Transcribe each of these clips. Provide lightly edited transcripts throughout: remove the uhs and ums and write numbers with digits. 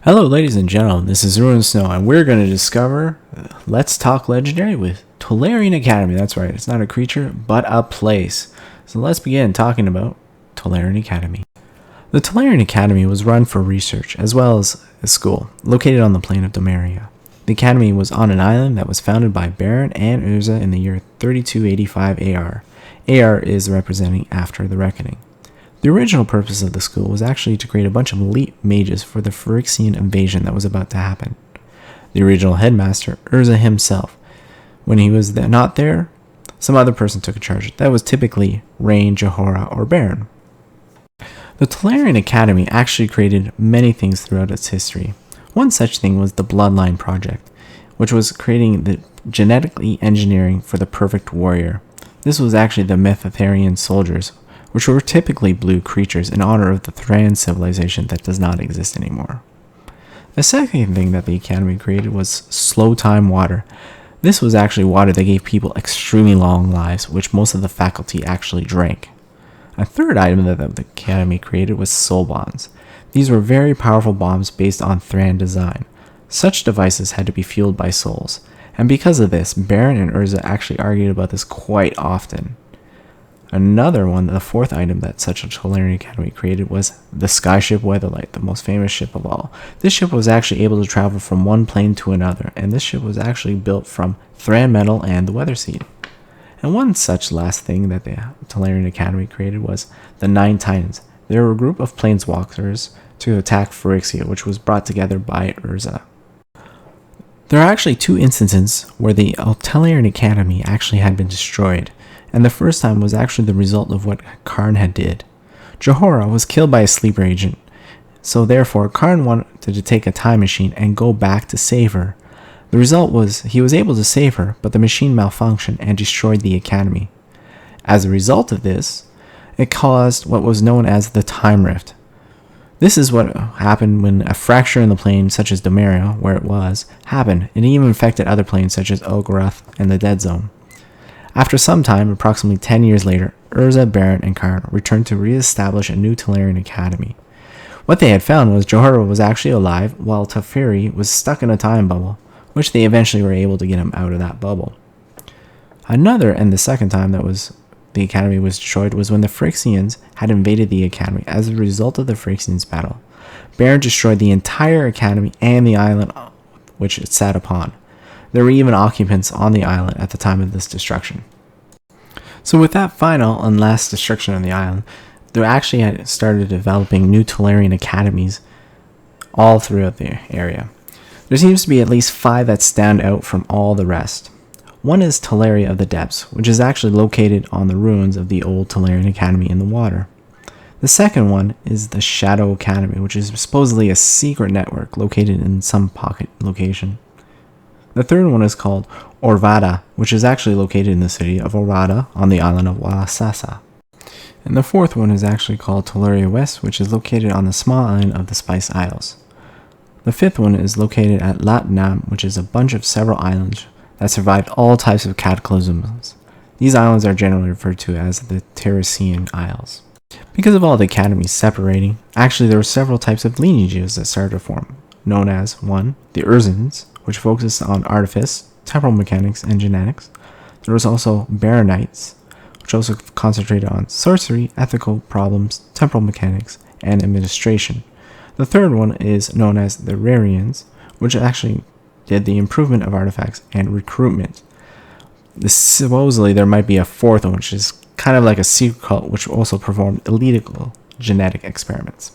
Hello ladies and gentlemen, this is Ruin Snow, and we're going to discover Let's Talk Legendary with Tolarian Academy. That's right, it's not a creature, but a place. So let's begin talking about Tolarian Academy. The Tolarian Academy was run for research, as well as a school, located on the plain of Domeria. The academy was on an island that was founded by Baron and Urza in the year 3285 AR. AR is representing after the Reckoning. The original purpose of the school was actually to create a bunch of elite mages for the Phyrexian invasion that was about to happen. The original headmaster, Urza himself, when he was not there, some other person took charge. That was typically Rain, Johora, or Baron. The Tolarian Academy actually created many things throughout its history. One such thing was the Bloodline Project, which was creating the genetically engineering for the perfect warrior. This was actually the Methetharian soldiers, which were typically blue creatures in honor of the Thran civilization that does not exist anymore. The second thing that the Academy created was slow time water. This was actually water that gave people extremely long lives, which most of the faculty actually drank. A third item that the Academy created was soul bombs. These were very powerful bombs based on Thran design. Such devices had to be fueled by souls, and because of this, Baron and Urza actually argued about this quite often. Another one, the fourth item that such a Tolarian Academy created, was the Skyship Weatherlight, the most famous ship of all. This ship was actually able to travel from one plane to another, and this ship was actually built from Thran metal and the Weather Seed. And one such last thing that the Tolarian Academy created was the Nine Titans. They were a group of planeswalkers to attack Phyrexia, which was brought together by Urza. There are actually two instances where the Tolarian Academy actually had been destroyed, and the first time was actually the result of what Karn had did. Johora was killed by a sleeper agent, so therefore Karn wanted to take a time machine and go back to save her. The result was he was able to save her, but the machine malfunctioned and destroyed the academy. As a result of this, it caused what was known as the Time Rift. This is what happened when a fracture in the plane, such as Domeria, where it was, happened, and it even affected other planes such as Ogarath and the Dead Zone. After some time, approximately 10 years later, Urza, Baron, and Karn returned to re-establish a new Tolarian Academy. What they had found was Johora was actually alive, while Teferi was stuck in a time bubble, which they eventually were able to get him out of that bubble. Another, and the second time that the Academy was destroyed, was when the Phyrexians had invaded the Academy. As a result of the Phyrexians battle, Baron destroyed the entire Academy and the island which it sat upon. There were even occupants on the island at the time of this destruction. So with that final and last destruction of the island, they actually had started developing new Tolarian academies all throughout the area. There seems to be at least 5 that stand out from all the rest. One is Tolaria of the Depths, which is actually located on the ruins of the old Tolarian Academy in the water. The second one is the Shadow Academy, which is supposedly a secret network located in some pocket location. The third one is called Orvada, which is actually located in the city of Orvada on the island of Walasasa. And the fourth one is actually called Tolaria West, which is located on the small island of the Spice Isles. The fifth one is located at Latnam, which is a bunch of several islands that survived all types of cataclysms. These islands are generally referred to as the Terracine Isles. Because of all the academies separating, actually there were several types of lineages that started to form, known as 1. The Urzans, which focused on artifice, temporal mechanics, and genetics. There was also Baronites, which also concentrated on sorcery, ethical problems, temporal mechanics, and administration. The third one is known as the Rarians, which actually did the improvement of artifacts and recruitment. Supposedly there might be a fourth one, which is kind of like a secret cult, which also performed illegal genetic experiments.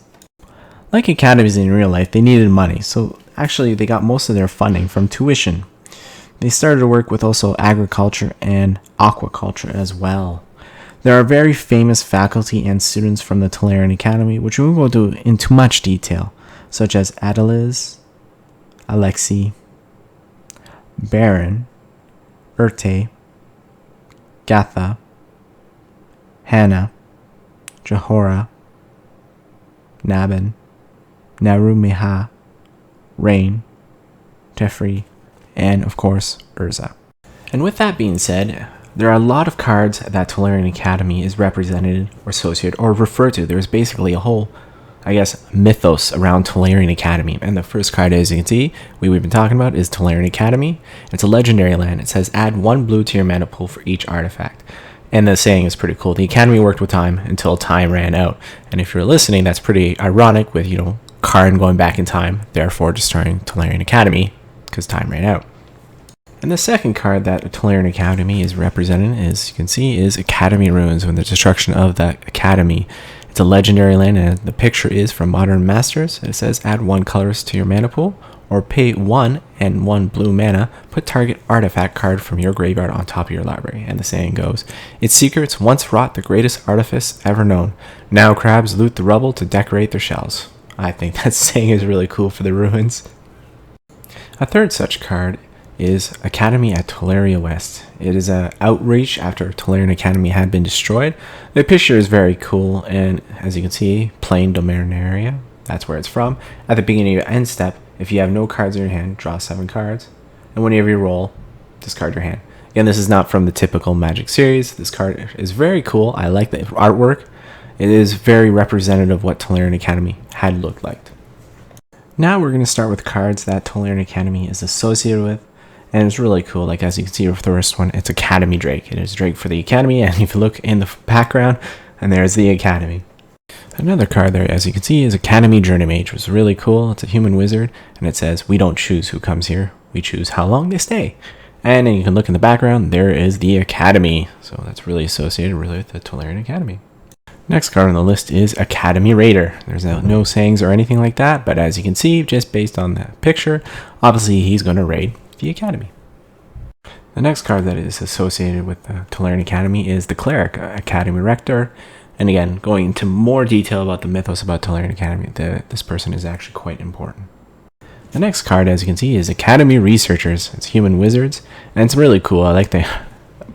Like academies in real life, they needed money, so actually they got most of their funding from tuition. They started to work with also agriculture and aquaculture as well. There are very famous faculty and students from the Tolarian Academy, which we won't go into much detail, such as Adeliz, Alexi, Baron, Urte, Gatha, Hannah, Johora, Nabin, Narumeha, Rain, Teferi, and of course, Urza. And with that being said, there are a lot of cards that Tolarian Academy is represented or associated or referred to. There's basically a whole I guess, mythos around Tolarian Academy. And the first card, as you can see, we've been talking about is Tolarian Academy. It's a legendary land. It says add 1 blue to your mana pool for each artifact. And the saying is pretty cool. The Academy worked with time until time ran out. And if you're listening, that's pretty ironic with, Karn going back in time, therefore destroying Tolarian Academy because time ran out. And the second card that Tolarian Academy is representing, as you can see, is Academy Ruins. When the destruction of the Academy, it's a legendary land, and the picture is from Modern Masters. It says add 1 colorist to your mana pool, or pay 1 and 1 blue mana, put target artifact card from your graveyard on top of your library. And the saying goes, its secrets once wrought the greatest artifice ever known. Now crabs loot the rubble to decorate their shells. I think that saying is really cool for the ruins. A third such card is Academy at Tolaria West. It is an outreach after Tolarian Academy had been destroyed. The picture is very cool, and as you can see, plain Dominaria, that's where it's from. At the beginning of your end step, if you have no cards in your hand, draw 7 cards, and whenever you roll, discard your hand. Again, this is not from the typical Magic series. This card is very cool. I like the artwork. It is very representative of what Tolarian Academy had looked like. Now we're going to start with cards that Tolarian Academy is associated with. And it's really cool. Like, as you can see with the first one, it's Academy Drake. It is Drake for the Academy, and if you look in the background, and there's the Academy. Another card there, as you can see, is Academy Journey Mage, which is really cool. It's a human wizard, and it says, we don't choose who comes here. We choose how long they stay. And then you can look in the background, there is the Academy. So that's really associated really with the Tolarian Academy. Next card on the list is Academy Raider. There's no sayings or anything like that, but as you can see, just based on the picture, obviously he's going to raid the Academy. The next card that is associated with the Tolarian Academy is the Cleric, Academy Rector. And again, going into more detail about the mythos about Tolarian Academy, this person is actually quite important. The next card, as you can see, is Academy Researchers. It's human wizards, and it's really cool. I like the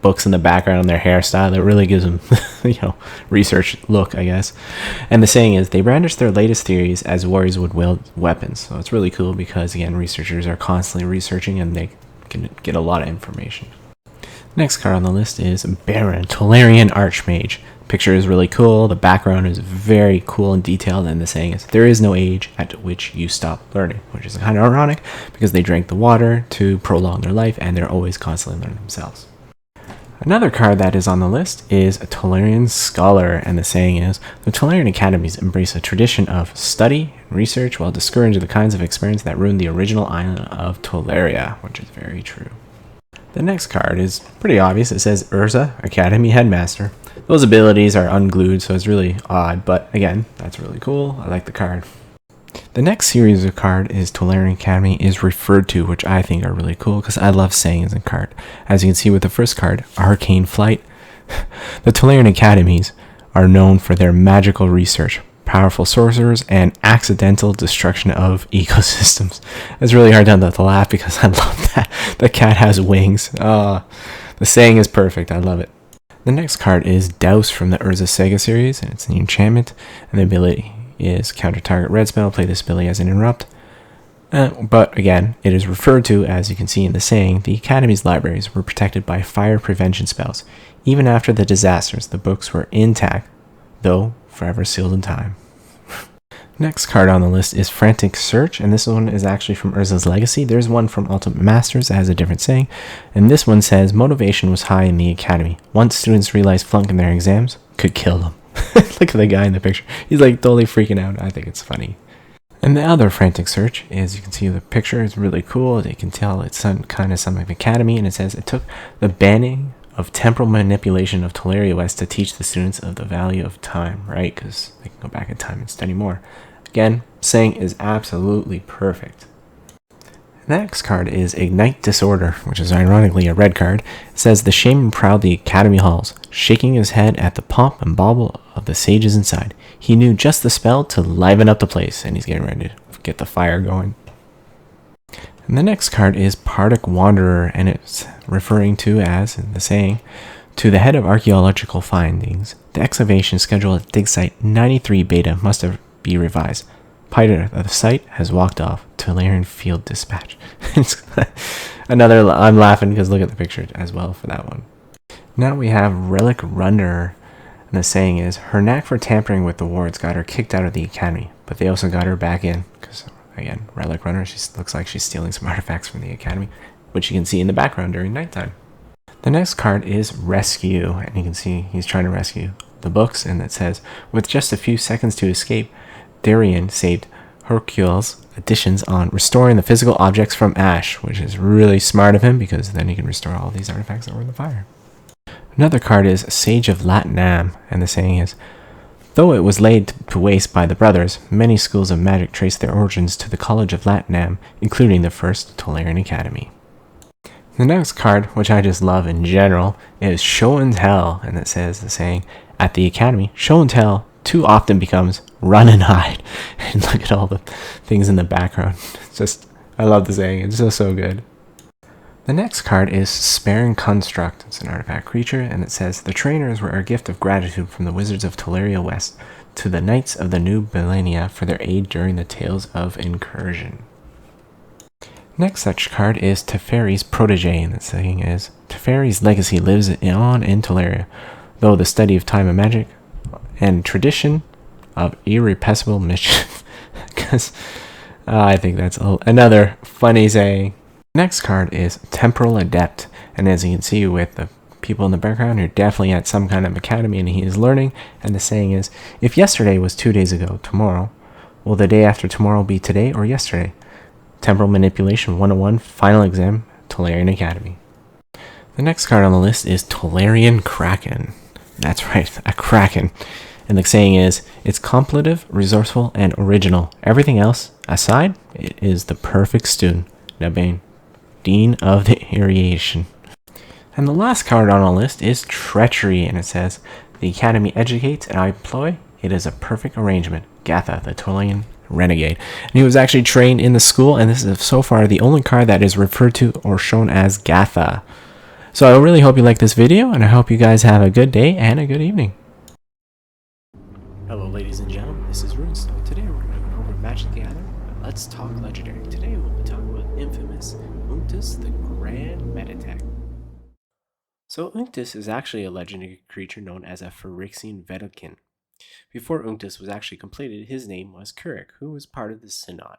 books in the background and their hairstyle. It really gives them, research look, I guess. And the saying is, they brandish their latest theories as warriors would wield weapons. So it's really cool because, again, researchers are constantly researching and they can get a lot of information. Next card on the list is Baron, Tolarian Archmage. Picture is really cool. The background is very cool and detailed, and the saying is, there is no age at which you stop learning, which is kind of ironic because they drank the water to prolong their life and they're always constantly learning themselves. Another card that is on the list is a Tolarian Scholar, and the saying is, the Tolarian Academies embrace a tradition of study and research while discouraging the kinds of experience that ruined the original island of Tolaria, which is very true. The next card is pretty obvious. It says Urza, Academy Headmaster. Those abilities are unglued, so it's really odd, but again, that's really cool. I like the card. The next series of card is Tolarian Academy is referred to, which I think are really cool because I love sayings in card. As you can see with the first card, Arcane Flight. The Tolarian Academies are known for their magical research, powerful sorcerers, and accidental destruction of ecosystems. It's really hard to laugh because I love that. The cat has wings. The saying is perfect. I love it. The next card is Douse from the Urza Saga series, and it's an enchantment, and the ability is counter target red spell, play this ability as an interrupt. But again, it is referred to, as you can see in the saying, the Academy's libraries were protected by fire prevention spells. Even after the disasters, the books were intact, though forever sealed in time. Next card on the list is Frantic Search, and this one is actually from Urza's Legacy. There's one from Ultimate Masters that has a different saying, and this one says, motivation was high in the Academy. Once students realized flunking their exams could kill them. Look at the guy in the picture. He's like totally freaking out. I think it's funny. And the other Frantic Search, as you can see the picture, is really cool. You can tell it's kind of something like Academy, and it says it took the banning of temporal manipulation of Tolaria West to teach the students of the value of time, right? Because they can go back in time and study more. Again, saying is absolutely perfect. The next card is Ignite Disorder, which is ironically a red card. It says, the shaman prowled the Academy halls, shaking his head at the pomp and bauble of the sages inside. He knew just the spell to liven up the place, and he's getting ready to get the fire going. And the next card is Pardic Wanderer, and it's referring to, as in the saying, to the head of archaeological findings. The excavation schedule at dig site 93 beta must be revised. Piter of the site has walked off. Tolarian Field Dispatch. Another, I'm laughing because look at the picture as well for that one. Now we have Relic Runner, and the saying is, her knack for tampering with the wards got her kicked out of the Academy, but they also got her back in because, again, Relic Runner, she looks like she's stealing some artifacts from the Academy, which you can see in the background during nighttime. The next card is Rescue, and you can see he's trying to rescue the books, and it says, with just a few seconds to escape, Darian saved Hercule's additions on restoring the physical objects from ash, which is really smart of him because then he can restore all these artifacts that were in the fire. Another card is Sage of Latnam, and the saying is, though it was laid to waste by the brothers, many schools of magic trace their origins to the College of Latnam, including the first Tolarian Academy. The next card, which I just love in general, is Show and Tell, and it says the saying, at the Academy, Show and Tell too often becomes Run and Hide. And look at all the things in the background. It's just, I love the saying, it's just so good. The next card is Sparing Construct. It's an artifact creature, and it says, the trainers were a gift of gratitude from the Wizards of Tolaria West to the Knights of the New Millennia for their aid during the Tales of Incursion. Next such card is Teferi's Protege, and the saying is, Teferi's legacy lives on in Tolaria, though the study of time and magic and tradition of irrepressible mischief. Because I think that's another funny saying. Next card is Temporal Adept, and as you can see with the people in the background, you're definitely at some kind of academy and he is learning, and the saying is, if yesterday was 2 days ago, tomorrow, will the day after tomorrow be today or yesterday? Temporal Manipulation 101, Final Exam, Tolarian Academy. The next card on the list is Tolarian Kraken. That's right, a Kraken. And the saying is, it's contemplative, resourceful, and original. Everything else aside, it is the perfect student. Nabane, Dean of the Irradiation. And the last card on our list is Treachery, and it says, the Academy educates and I employ. It is a perfect arrangement. Gatha, the Tolian Renegade. And he was actually trained in the school, and this is so far the only card that is referred to or shown as Gatha. So I really hope you like this video, and I hope you guys have a good day and a good evening. Hello ladies and gentlemen, this is Rune. Today we're going to go over Magic the Gathering, but let's talk Legendary. Today we'll be talking about infamous Unctus, the Grand Meditech. So Unctus is actually a legendary creature known as a Phyrexian Vedekin. Before Unctus was actually completed, his name was Kurik, who was part of the Synod.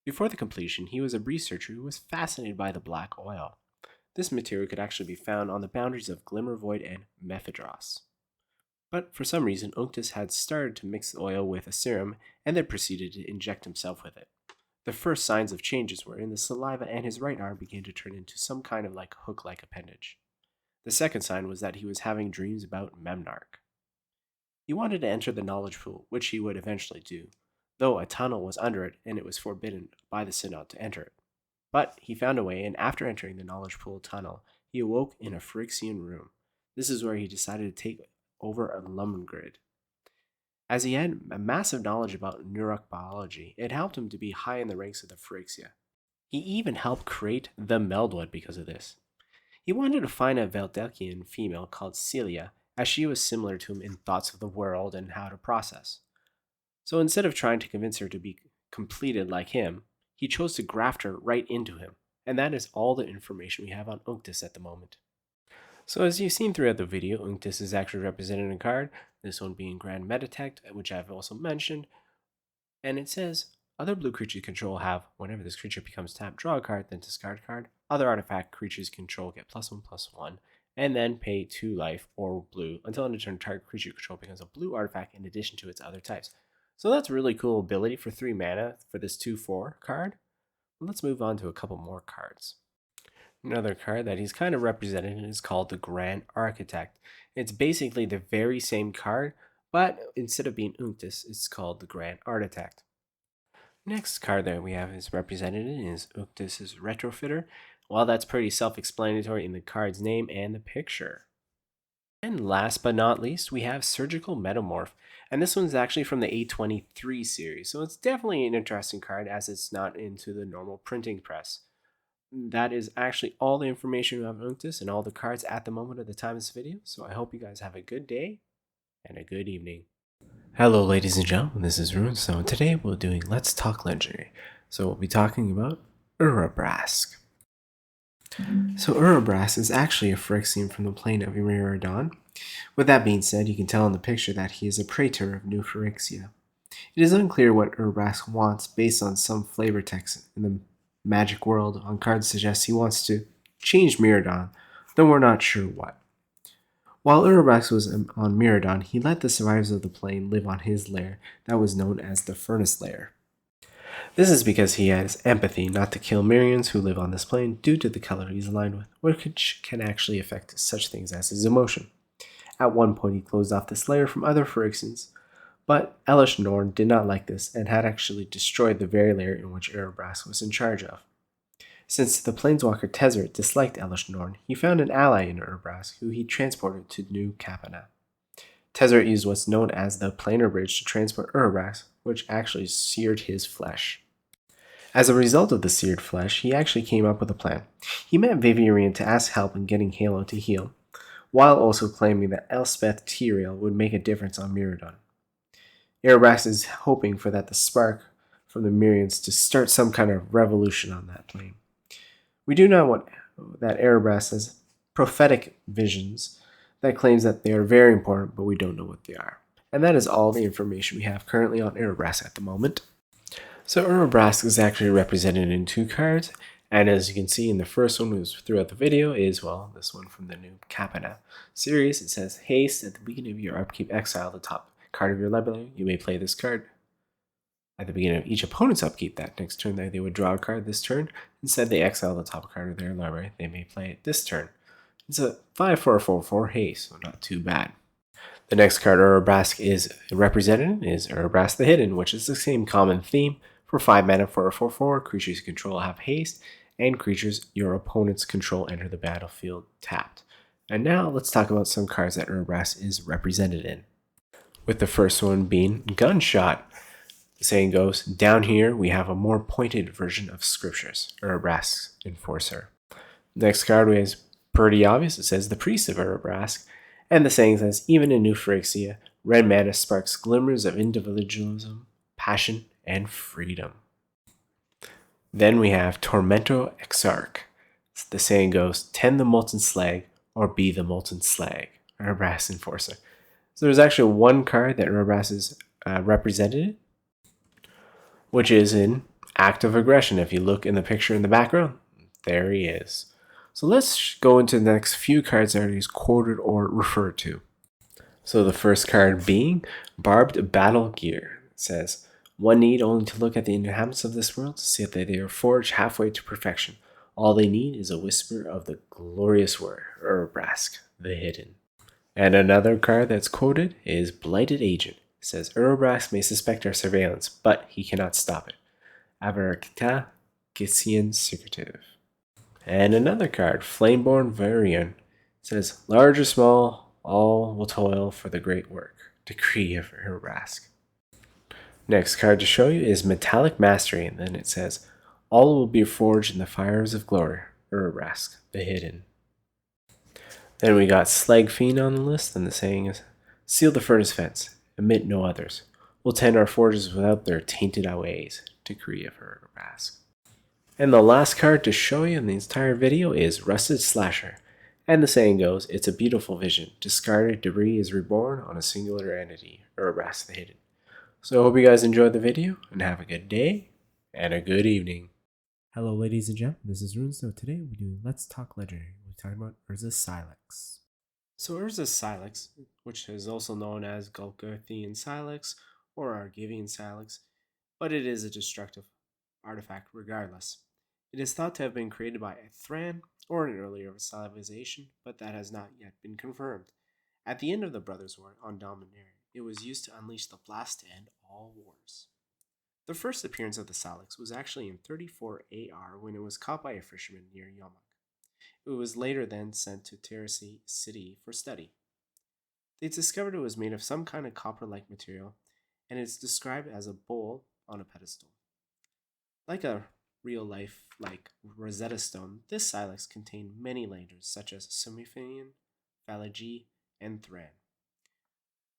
Before the completion, he was a researcher who was fascinated by the black oil. This material could actually be found on the boundaries of Glimmervoid and Mephidros. But for some reason, Unctus had started to mix the oil with a serum and then proceeded to inject himself with it. The first signs of changes were in the saliva, and his right arm began to turn into some kind of hook-like appendage. The second sign was that he was having dreams about Memnarch. He wanted to enter the knowledge pool, which he would eventually do, though a tunnel was under it and it was forbidden by the Synod to enter it. But he found a way, and after entering the knowledge pool tunnel, he awoke in a Phyrexian room. This is where he decided to take over a Lumengrid. As he had a massive knowledge about Neurok biology, it helped him to be high in the ranks of the Phyrexia. He even helped create the Meldwood because of this. He wanted to find a Veldekian female called Celia, as she was similar to him in thoughts of the world and how to process. So instead of trying to convince her to be completed like him, he chose to graft her right into him, and that is all the information we have on Unctus at the moment. So as you've seen throughout the video, Unctus is actually represented in a card, this one being Grand Meditech, which I've also mentioned, and it says, other blue creatures you control have, whenever this creature becomes tapped, draw a card, then discard a card. Other artifact creatures you control get +1/+1, and then pay 2 life or blue until end of turn target creature you control becomes a blue artifact in addition to its other types. So that's a really cool ability for 3 mana for this 2/4 card. Let's move on to a couple more cards. Another card that he's kind of represented is called the Grand Architect. It's basically the very same card, but instead of being Unctus, it's called the Grand Architect. Next card that we have is represented is Unctus's Retrofitter. Well, that's pretty self-explanatory in the card's name and the picture. And last but not least, we have Surgical Metamorph, and this one's actually from the A23 series, so it's definitely an interesting card as it's not into the normal printing press. That is actually all the information we have on Unctus and all the cards at the moment of the time of this video, so I hope you guys have a good day and a good evening. Hello ladies and gentlemen, this is Rune. So today we're doing Let's Talk Legendary. So we'll be talking about Urabrask. So Urabrask is actually a Phyrexian from the plane of Iriradon. With that being said, you can tell in the picture that he is a praetor of New Phyrexia. It is unclear what Urabrask wants based on some flavor text in the magic world on cards suggests he wants to change Miradon, though we're not sure what. While Urabrask was on Miradon, he let the survivors of the plane live on his lair that was known as the Furnace Lair. This is because he has empathy not to kill Mirians who live on this plane due to the color he's aligned with, which can actually affect such things as his emotion. At one point he closed off this lair from other Phyrexians, but Elish Norn did not like this and had actually destroyed the very lair in which Urabrask was in charge of. Since the planeswalker Tezzeret disliked Elish Norn, he found an ally in Urabrask who he transported to New Capenna. Tezzeret used what's known as the planar bridge to transport Urabrask, which actually seared his flesh. As a result of the seared flesh, he actually came up with a plan. He met Vivirion to ask help in getting Halo to heal, while also claiming that Elspeth Tyrael would make a difference on Miradon. Urabrask is hoping for that the spark from the Mirians to start some kind of revolution on that plane. We do know that Urabrask has prophetic visions that claims that they are very important, but we don't know what they are. And that is all the information we have currently on Urabrask at the moment. So Urabrask is actually represented in 2 cards, and as you can see in the first one was throughout the video is, well, this one from the New Capenna series. It says, haste, at the beginning of your upkeep, exile the top card of your library. You may play this card. At the beginning of each opponent's upkeep, that next turn they would draw a card this turn. Instead, they exile the top card of their library. They may play it this turn. It's a 5/4/4/4 haste, so not too bad. The next card Urabrask is represented is Urabrask the Hidden, which is the same common theme. For 5 mana for a 4/4, creatures you control have haste, and creatures your opponents control enter the battlefield tapped. And now let's talk about some cards that Urabrask is represented in. With the first one being Gunshot. The saying goes, down here we have a more pointed version of scriptures, Urabrask's Enforcer. Next card is pretty obvious. It says the Priest of Urabrask. And the saying says, even in New Phyrexia, red mana sparks glimmers of individualism, passion, and freedom. Then we have Tormento Exarch. The saying goes, tend the molten slag or be the molten slag, Urabrask Enforcer. So there's actually one card that Urabrask is represented, which is in Act of Aggression. If you look in the picture in the background, there he is. So let's go into the next few cards that he's quoted or referred to. So the first card being Barbed Battle Gear. It says, one need only to look at the inhabitants of this world to see that they are forged halfway to perfection. All they need is a whisper of the glorious word, Urabrask, the Hidden. And another card that's quoted is Blighted Agent. It says, Urabrask may suspect our surveillance, but he cannot stop it. Avarakita Gisian Secretive. And another card, Flameborn Varian. It says, large or small, all will toil for the great work. Decree of Urabrask. Next card to show you is Metallic Mastery, and then it says, all will be forged in the fires of glory, Urabrask, the Hidden. Then we got Slag Fiend on the list, and the saying is, seal the furnace fence, admit no others. We'll tend our forges without their tainted ways, Decree of Urabrask. And the last card to show you in the entire video is Rusted Slasher. And the saying goes, it's a beautiful vision. Discarded debris is reborn on a singular entity, Urabrask the Hidden. So I hope you guys enjoyed the video, and have a good day, and a good evening. Hello ladies and gentlemen, this is Rune. So today we're doing Let's Talk Legendary. We're talking about Urza Sylex. So Urza Sylex, which is also known as Golgothian Sylex or Argivian Sylex, but it is a destructive artifact regardless. It is thought to have been created by a Thran or an earlier civilization, but that has not yet been confirmed. At the end of the Brothers' War on Dominaria, it was used to unleash the blast to end all wars. The first appearance of the Sylex was actually in 34 AR when it was caught by a fisherman near Yomak. It was later then sent to Terrace City for study. They discovered it was made of some kind of copper-like material, and it's described as a bowl on a pedestal. Like a real-life like Rosetta Stone, this Sylex contained many languages such as Sumerian, Phalagi, and Thran.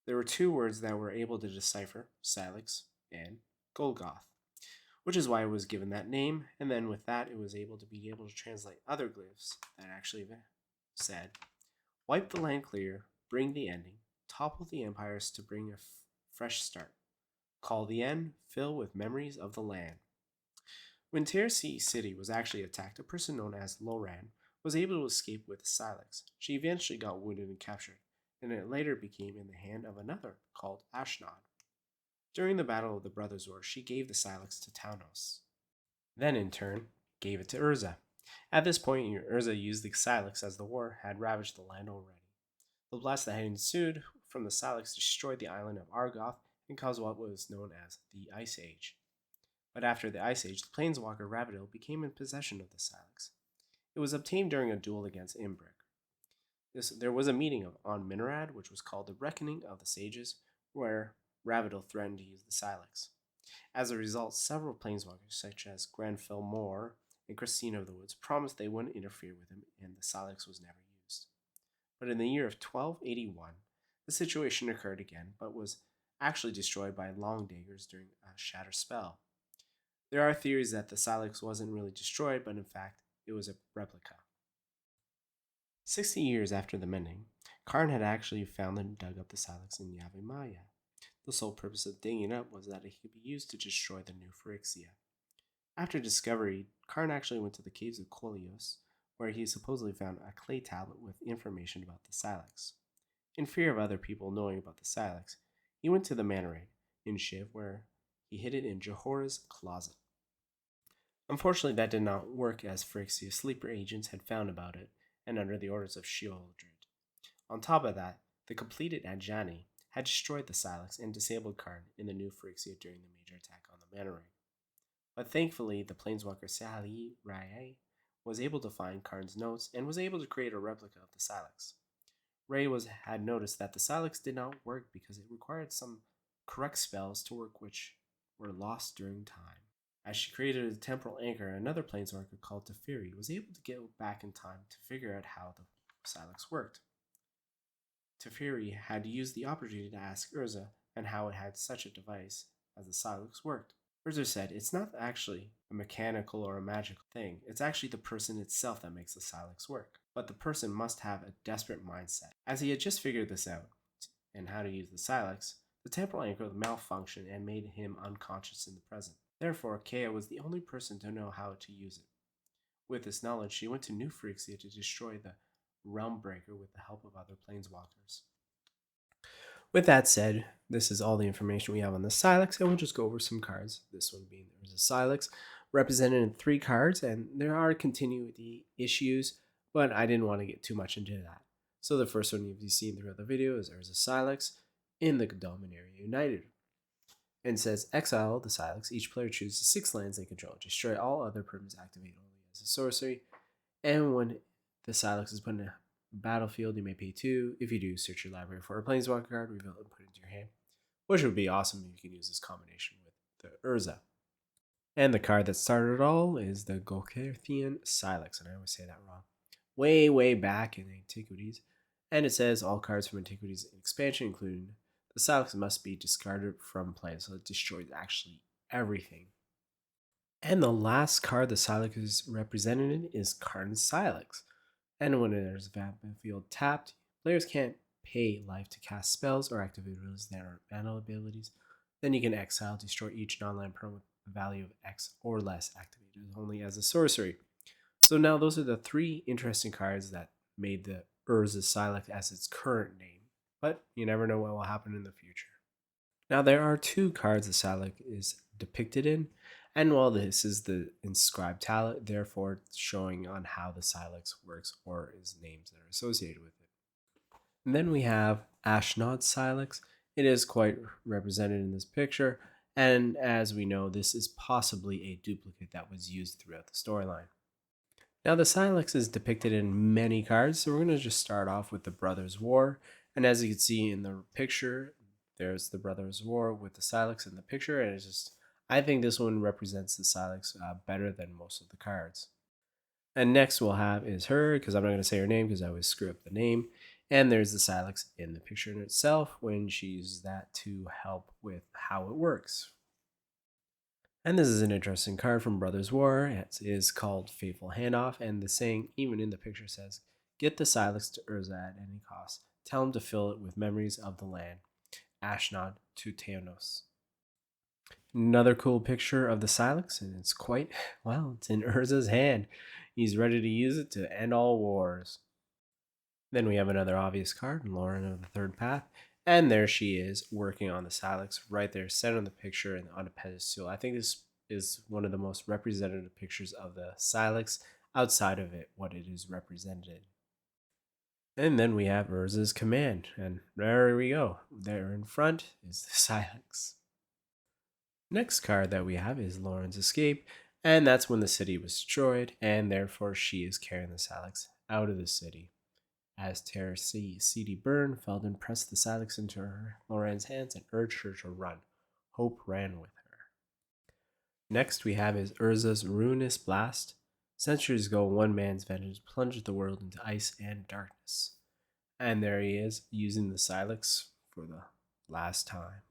There were 2 words that were able to decipher, Sylex and Golgoth, which is why it was given that name, and then with that it was able to translate other glyphs that actually said, wipe the land clear, bring the ending, topple the empires to bring a fresh start. Call the end, fill with memories of the land. When Tercy City was actually attacked, a person known as Loran was able to escape with Sylex. She eventually got wounded and captured, and it later became in the hand of another called Ashnod. During the Battle of the Brothers' War, she gave the Sylex to Taunos, then in turn gave it to Urza. At this point, Urza used the Sylex as the war had ravaged the land already. The blast that had ensued from the Sylex destroyed the island of Argoth and caused what was known as the Ice Age. But after the Ice Age, the planeswalker Ravadil became in possession of the Sylex. It was obtained during a duel against Imbric. There was a meeting on Minorad, which was called the Reckoning of the Sages, where Ravadil threatened to use the Sylex. As a result, several planeswalkers, such as Grenfell Moore and Christina of the Woods, promised they wouldn't interfere with him, and the Sylex was never used. But in the year of 1281, the situation occurred again, but was actually destroyed by Longdaggers during a Shatter spell. There are theories that the Sylex wasn't really destroyed, but in fact, it was a replica. 60 years after the mending, Karn had actually found and dug up the Sylex in Yavimaya. The sole purpose of digging it up was that it could be used to destroy the new Phyrexia. After discovery, Karn actually went to the caves of Kolios, where he supposedly found a clay tablet with information about the Sylex. In fear of other people knowing about the Sylex, he went to the Manorade in Shiv, where he hid it in Jehora's closet. Unfortunately, that did not work, as Phyrexia sleeper agents had found about it, and under the orders of Sheoldred. On top of that, the completed Yahenni had destroyed the Sylex and disabled Karn in the new Phyrexia during the major attack on the Manorade. But thankfully, the planeswalker Sali Rai was able to find Karn's notes and was able to create a replica of the Sylex. Ray had noticed that the Sylex did not work because it required some correct spells to work which were lost during time. As she created a temporal anchor, another planeswalker called Teferi was able to get back in time to figure out how the Sylex worked. Teferi had used the opportunity to ask Urza and how it had such a device as the Sylex worked. Urza said, "It's not actually a mechanical or a magical thing. It's actually the person itself that makes the Sylex work. But the person must have a desperate mindset." As he had just figured this out and how to use the Sylex, the temporal anchor malfunctioned and made him unconscious in the present. Therefore, Kea was the only person to know how to use it. With this knowledge, she went to New Phyrexia to destroy the Realm Breaker with the help of other planeswalkers. With that said, this is all the information we have on the Sylex, and we'll just go over some cards. This one being there's a Sylex represented in 3 cards, and there are continuity issues, but I didn't want to get too much into that. So the first one you've seen throughout the video is there's a Sylex in the Dominaria United. And says, exile the Sylex. Each player chooses 6 lands they control. Destroy all other permanents activated only as a sorcery. And when the Sylex is put in a battlefield, you may pay 2. If you do, search your library for a planeswalker card, reveal it, and put it into your hand. Which would be awesome if you can use this combination with the Urza. And the card that started it all is the Golkerthian Sylex. And I always say that wrong. Way back in Antiquities. And it says all cards from Antiquities expansion, including the Sylex, must be discarded from play, so it destroys actually everything. And the last card the Sylex is represented in is Karn's Sylex. And when there's a battlefield tapped, players can't pay life to cast spells or activate abilities that are mana abilities. Then you can exile, destroy each non-land permanent with a value of X or less activated only as a sorcery. So now those are the 3 interesting cards that made the Urza Sylex as its current name. But you never know what will happen in the future. Now there are 2 cards the Sylex is depicted in, and while this is the inscribed talent, therefore showing on how the Sylex works or is names that are associated with it. And then we have Ashnod's Sylex. It is quite represented in this picture, and as we know, this is possibly a duplicate that was used throughout the storyline. Now the Sylex is depicted in many cards, so we're going to just start off with the Brothers' War. And as you can see in the picture, there's the Brothers' War with the Sylex in the picture, and it's just, I think this one represents the Sylex better than most of the cards. And next we'll have is her, because I'm not going to say her name because I always screw up the name. And there's the Sylex in the picture in itself when she uses that to help with how it works. And this is an interesting card from Brothers' War. It is called Faithful Handoff, and the saying, even in the picture, says, "Get the Sylex to Urza at any cost. Tell him to fill it with memories of the land. Ashnod to Taunos." Another cool picture of the Sylex, and it's it's in Urza's hand. He's ready to use it to end all wars. Then we have another obvious card, Lauren of the Third Path, and there she is working on the Sylex right there, set on the picture and on a pedestal. I think this is one of the most representative pictures of the Sylex outside of it, what it is represented. And then we have Urza's command, and there we go. There in front is the Sylex. Next card that we have is Lauren's escape, and that's when the city was destroyed, and therefore she is carrying the Sylex out of the city. As Terra CD burned, Felden pressed the Sylex into Lauren's hands and urged her to run. Hope ran with her. Next we have is Urza's ruinous blast. Centuries ago, one man's vengeance plunged the world into ice and darkness. And there he is, using the Sylex for the last time.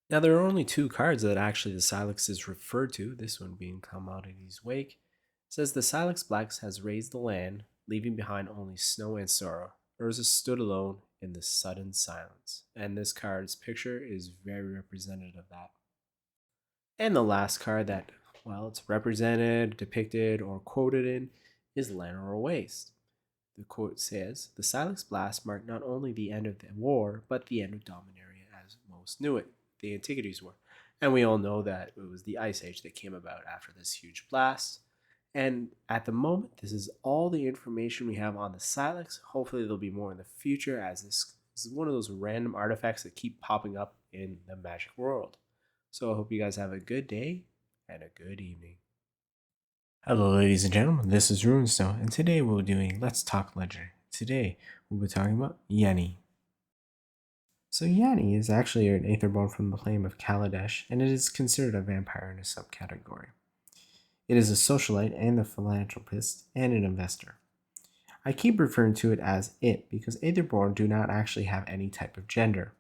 Now, there are only two cards that actually the Sylex is referred to, this one being Commodity's Wake. It says the Sylex Blacks has raised the land, leaving behind only snow and sorrow. Urza stood alone in the sudden silence. And this card's picture is very representative of that. And the last card that, it's represented, depicted, or quoted in is Lanor Waste. The quote says, the Sylex Blast marked not only the end of the war, but the end of Dominaria as most knew it. The Antiquities were. And we all know that it was the Ice Age that came about after this huge blast. And at the moment, this is all the information we have on the Sylex. Hopefully there'll be more in the future, as this is one of those random artifacts that keep popping up in the Magic world. So I hope you guys have a good day and a good evening. Hello ladies and gentlemen, this is Runestone, and today we're doing Let's Talk Legendary. Today we'll be talking about Yahenni. So Yahenni is actually an Aetherborn from the plane of Kaladesh, and it is considered a vampire in a subcategory. It is a socialite and a philanthropist and an investor. I keep referring to it as it because Aetherborn do not actually have any type of gender.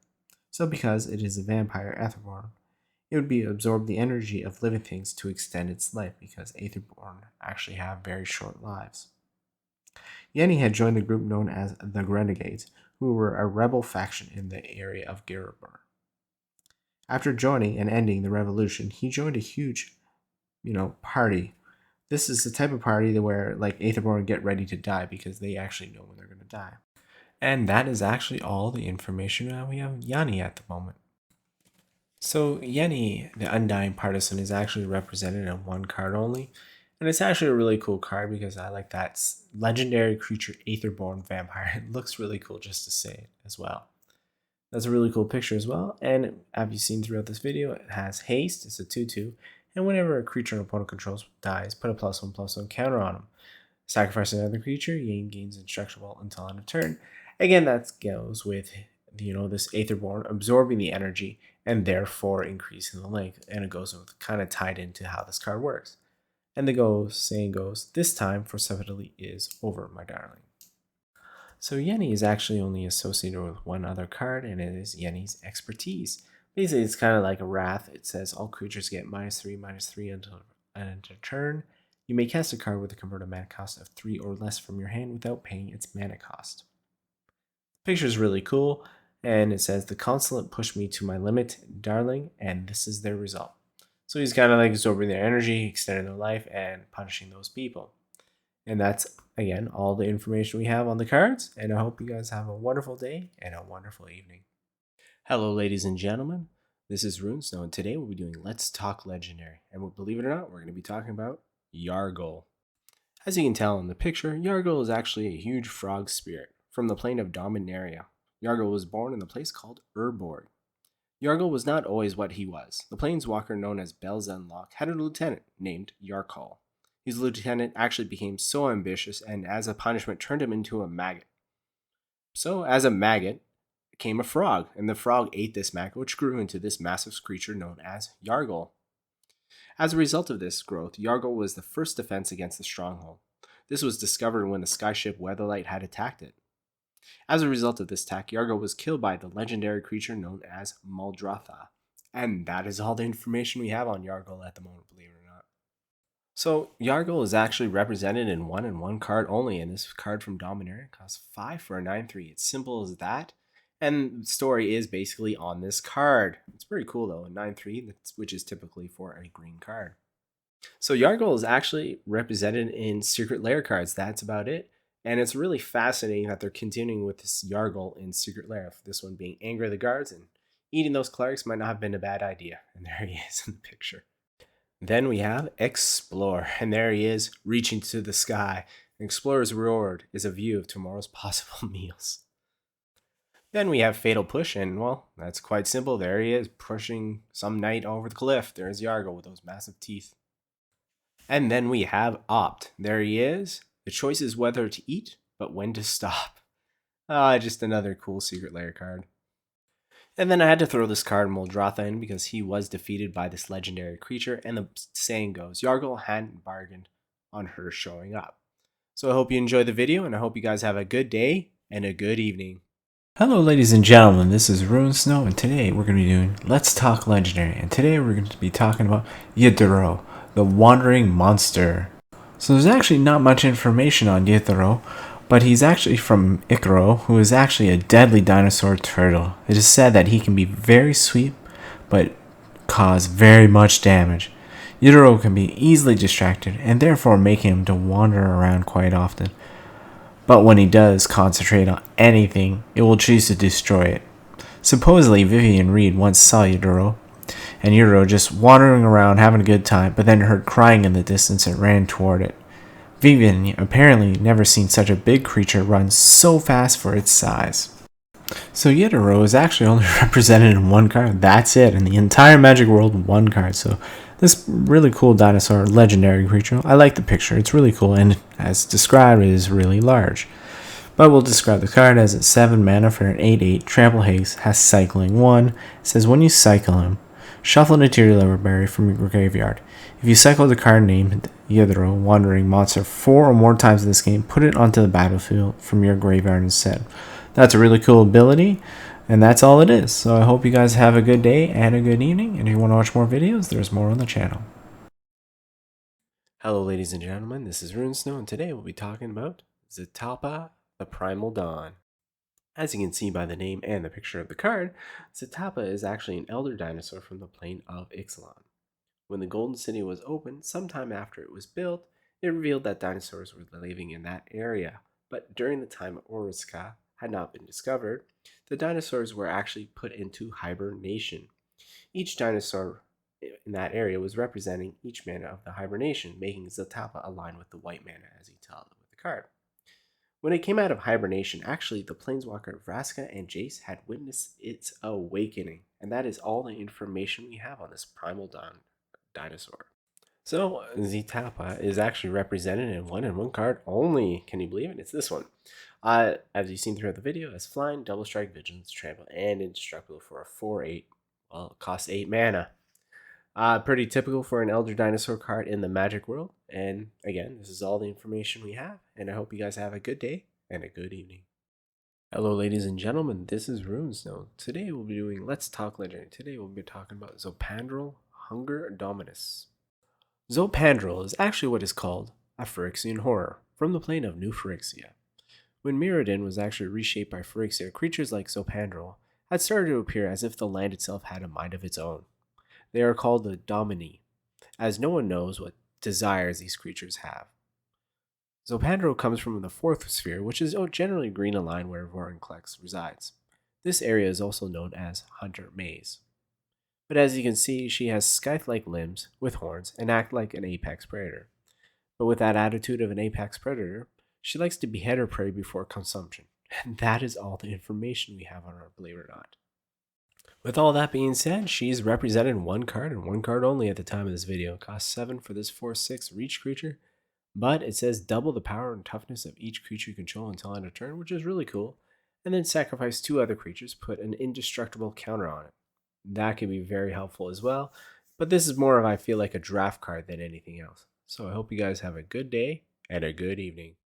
So because it is a vampire Aetherborn, it would be absorb the energy of living things to extend its life because Aetherborn actually have very short lives. Yahenni had joined the group known as the Renegades, who were a rebel faction in the area of Urabrask. After joining and ending the revolution, he joined a huge, party. This is the type of party where, Aetherborn get ready to die because they actually know when they're going to die. And that is actually all the information that we have Yahenni at the moment. So Yahenni, the Undying Partisan, is actually represented in one card only. And it's actually a really cool card because I like that legendary creature Aetherborn vampire. It looks really cool just to say it as well. That's a really cool picture as well. And as you've seen throughout this video, it has haste. It's a 2/2. And whenever a creature an opponent controls dies, put a +1/+1 counter on him. Sacrifice another creature, Yahenni gains indestructible until end of turn. Again, that goes with this Aetherborn absorbing the energy and therefore increasing the length. And it goes with kind of tied into how this card works. And the saying goes, this time for Zetalpa is over, my darling. So Yahenni is actually only associated with one other card, and it is Yahenni's Expertise. Basically, it's kind of like a Wrath. It says all creatures get -3/-3 until end of turn. You may cast a card with a converted mana cost of 3 or less from your hand without paying its mana cost. The picture is really cool, and it says the Consulate pushed me to my limit, darling, and this is their result. So he's kind of like absorbing their energy, extending their life, and punishing those people. And that's, again, all the information we have on the cards. And I hope you guys have a wonderful day and a wonderful evening. Hello, ladies and gentlemen. This is Runestone, and today we'll be doing Let's Talk Legendary. And believe it or not, we're going to be talking about Yargle. As you can tell in the picture, Yargle is actually a huge frog spirit from the plane of Dominaria. Yargle was born in the place called Urborg. Yargle was not always what he was. The planeswalker known as Belzenlock had a lieutenant named Yargle. His lieutenant actually became so ambitious and as a punishment turned him into a maggot. So as a maggot came a frog, and the frog ate this maggot, which grew into this massive creature known as Yargle. As a result of this growth, Yargle was the first defense against the stronghold. This was discovered when the skyship Weatherlight had attacked it. As a result of this attack, Yargle was killed by the legendary creature known as Muldrotha. And that is all the information we have on Yargle at the moment, believe it or not. So, Yargle is actually represented in 1 card only, and this card from Dominaria costs 5 for a 9/3. It's simple as that. And the story is basically on this card. It's pretty cool though, a 9/3, which is typically for a green card. So Yargle is actually represented in Secret Lair cards. That's about it. And it's really fascinating that they're continuing with this Yargle in Secret Lair. This one being Anger of the Guards, and eating those clerics might not have been a bad idea. And there he is in the picture. Then we have Explore, and there he is, reaching to the sky. An explorer's reward is a view of tomorrow's possible meals. Then we have Fatal Push, and well, that's quite simple. There he is, pushing some knight over the cliff. There's Yargle with those massive teeth. And then we have Opt. There he is. The choice is whether to eat, but when to stop. Just another cool Secret Lair card. And then I had to throw this card Muldrotha in because he was defeated by this legendary creature, and the saying goes, Yargle hadn't bargained on her showing up. So I hope you enjoyed the video, and I hope you guys have a good day and a good evening. Hello ladies and gentlemen, this is Ruin Snow, and today we're going to be doing Let's Talk Legendary, and today we're going to be talking about Yidaro, the Wandering Monster. So there's actually not much information on Yidaro, but he's actually from Icaro, who is actually a deadly dinosaur turtle. It is said that he can be very sweet, but cause very much damage. Yidaro can be easily distracted, and therefore making him to wander around quite often. But when he does concentrate on anything, it will choose to destroy it. Supposedly, Vivian Reed once saw Yidaro, and Yidaro just wandering around having a good time, but then heard crying in the distance and ran toward it. Vivian apparently never seen such a big creature run so fast for its size. So Yidaro is actually only represented in one card. That's it. In the entire Magic world, one card. So this really cool dinosaur, legendary creature. I like the picture. It's really cool, and as described, it is really large. But we'll describe the card as it's 7 mana for an 8/8 trample haste, has cycling 1. It says when you cycle him, shuffle an interior library from your graveyard. If you cycle the card named Yidaro, Wandering Monster, 4 or more times in this game, put it onto the battlefield from your graveyard instead. That's a really cool ability, and that's all it is. So I hope you guys have a good day and a good evening, and if you want to watch more videos, there's more on the channel. Hello ladies and gentlemen, this is Ruin Snow, and today we'll be talking about Zetalpa, the Primal Dawn. As you can see by the name and the picture of the card, Zetalpa is actually an elder dinosaur from the plane of Ixalan. When the Golden City was opened, sometime after it was built, it revealed that dinosaurs were living in that area. But during the time Urza had not been discovered, the dinosaurs were actually put into hibernation. Each dinosaur in that area was representing each mana of the hibernation, making Zetalpa align with the white mana as you tell it with the card. When it came out of hibernation, actually the planeswalker Vraska and Jace had witnessed its awakening, and that is all the information we have on this Primal Dawn dinosaur. So Zetalpa is actually represented in one card only. Can you believe it? It's this one. As you've seen throughout the video, as flying, double strike, vigilance, trample, and indestructible for a 4/8. Well, it costs 8 mana. Pretty typical for an elder dinosaur card in the Magic world. And again, this is all the information we have, and I hope you guys have a good day and a good evening. Hello ladies and gentlemen, this is Ruin Snow. Today we'll be doing Let's Talk Legendary. Today we'll be talking about Zopandrel, Hunger Dominus. Zopandrel is actually what is called a Phyrexian horror, from the plane of New Phyrexia. When Mirrodin was actually reshaped by Phyrexia, creatures like Zopandrel had started to appear as if the land itself had a mind of its own. They are called the Domini, as no one knows what desires these creatures have. Zopandrel comes from the 4th sphere, which is generally green aligned where Vorinclex resides. This area is also known as Hunter Maze. But as you can see, she has scythe-like limbs with horns and act like an apex predator. But with that attitude of an apex predator, she likes to behead her prey before consumption. And that is all the information we have on her, believe it or not. With all that being said, she's represented in one card and one card only at the time of this video. It costs 7 for this 4/6 reach creature, but it says double the power and toughness of each creature you control until end of turn, which is really cool. And then sacrifice 2 other creatures, put an indestructible counter on it. That can be very helpful as well, but this is more of, I feel like, a draft card than anything else. So I hope you guys have a good day and a good evening.